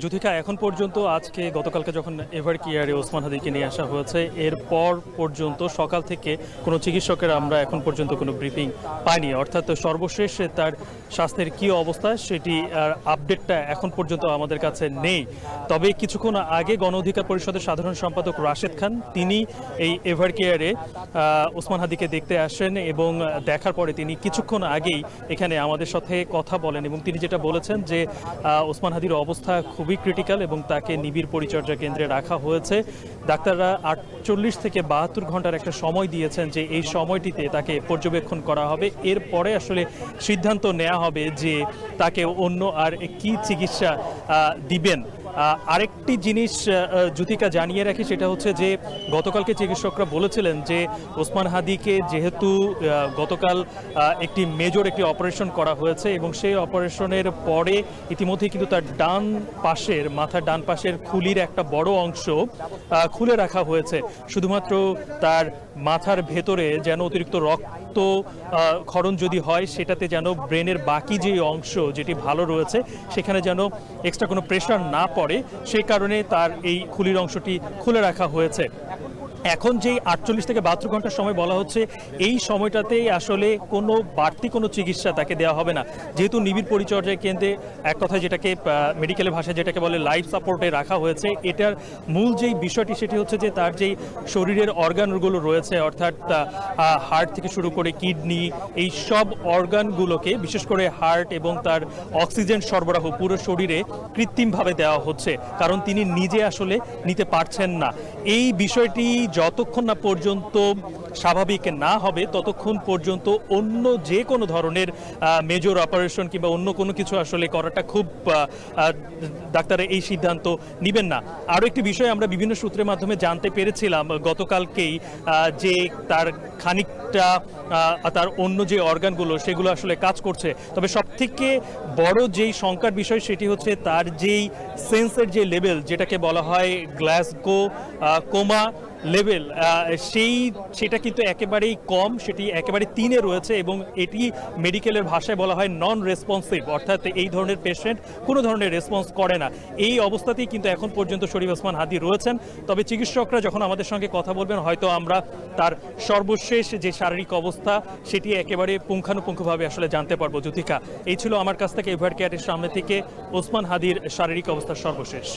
যুথিকা এখন পর্যন্ত আজকে গতকালকে যখন এভার কেয়ারে ওসমান হাদিকে নিয়ে আসা হয়েছে এরপর পর্যন্ত সকাল থেকে কোনো চিকিৎসকের আমরা এখন পর্যন্ত কোনো ব্রিফিং পাইনি, অর্থাৎ সর্বশেষ তার স্বাস্থ্যের কী অবস্থা সেটি আপডেটটা এখন পর্যন্ত আমাদের কাছে নেই। তবে কিছুক্ষণ আগে গণ অধিকার পরিষদের সাধারণ সম্পাদক রাশেদ খান তিনি এই এভার কেয়ারে ওসমান হাদিকে দেখতে আসেন এবং দেখার পরে তিনি কিছুক্ষণ আগেই এখানে আমাদের সাথে কথা বলেন এবং তিনি যেটা বলেছেন যে ওসমান হাদির অবস্থা খুবই ক্রিটিক্যাল এবং তাকে নিবিড় পরিচর্যা কেন্দ্রে রাখা হয়েছে। ডাক্তাররা 48 থেকে 72 ঘন্টার একটা সময় দিয়েছেন যে এই সময়টিতে তাকে পর্যবেক্ষণ করা হবে, এরপরে আসলে সিদ্ধান্ত নেওয়া হবে যে তাকে অন্য আর কি চিকিৎসা দিবেন। আরেকটি জিনিস যুথিকা জানিয়ে রাখি, সেটা হচ্ছে যে গতকালকে চিকিৎসকরা বলেছিলেন যে ওসমান হাদিকে যেহেতু গতকাল একটি মেজর একটি অপারেশন করা হয়েছে এবং সেই অপারেশনের পরে ইতিমধ্যে কিন্তু তার মাথার ডান পাশের খুলির একটা বড় অংশ খুলে রাখা হয়েছে, শুধুমাত্র তার মাথার ভেতরে যেন অতিরিক্ত রক্ত ক্ষরণ যদি হয় সেটাতে যেন ব্রেনের বাকি যে অংশ যেটি ভালো রয়েছে সেখানে যেন এক্সট্রা কোনো প্রেশার না পড়ে, সেই কারণে তার এই খুলির অংশটি খুলে রাখা হয়েছে। এখন যেই 48 থেকে 72 ঘন্টার সময় বলা হচ্ছে এই সময়টাতেই আসলে কোনো বাড়তি কোনো চিকিৎসা তাকে দেওয়া হবে না, যেহেতু নিবিড় পরিচর্যা কেন্দ্রে এক কথায় যেটাকে মেডিকেলের ভাষায় যেটাকে বলে লাইফ সাপোর্টে রাখা হয়েছে। এটার মূল যেই বিষয়টি সেটি হচ্ছে যে তার যেই শরীরের অর্গানগুলো রয়েছে, অর্থাৎ হার্ট থেকে শুরু করে কিডনি, এই সব অর্গানগুলোকে বিশেষ করে হার্ট এবং তার অক্সিজেন সরবরাহ পুরো শরীরে কৃত্রিমভাবে দেওয়া হচ্ছে, কারণ তিনি নিজে আসলে নিতে পারছেন না। এই বিষয়টি যতক্ষণ না পর্যন্ত স্বাভাবিক না হবে ততক্ষণ পর্যন্ত অন্য যে কোনো ধরনের মেজর অপারেশন কিংবা অন্য কোনো কিছু আসলে করাটা খুব ডাক্তারের এই সিদ্ধান্ত নেবেন না। আরও একটি বিষয় আমরা বিভিন্ন সূত্রের মাধ্যমে জানতে পেরেছিলাম গতকালকেই যে তার খানিকটা তার অন্য যে অর্গানগুলো সেগুলো আসলে কাজ করছে, তবে সবথেকে বড় যেই শঙ্কার বিষয় সেটি হচ্ছে তার যেই সেন্সের যে লেভেল যেটাকে বলা হয় গ্লাসগো কোমা লেভেল, সেটা কিন্তু একেবারেই কম, সেটি একেবারে 3-এ রয়েছে এবং এটি মেডিকেলের ভাষায় বলা হয় নন রেসপন্সিভ, অর্থাৎ এই ধরনের পেশেন্ট কোনো ধরনের রেসপন্স করে না। এই অবস্থাতেই কিন্তু এখন পর্যন্ত শরীফ ওসমান হাদি রয়েছেন। তবে চিকিৎসকরা যখন আমাদের সঙ্গে কথা বলবেন হয়তো আমরা তার সর্বশেষ যে শারীরিক অবস্থা সেটি একেবারে পুঙ্খানুপুঙ্খভাবে আসলে জানতে পারবো। যুথিকা, এই ছিল আমার কাছ থেকে এভার কেয়ারের সামনে থেকে ওসমান হাদির শারীরিক অবস্থার সর্বশেষ।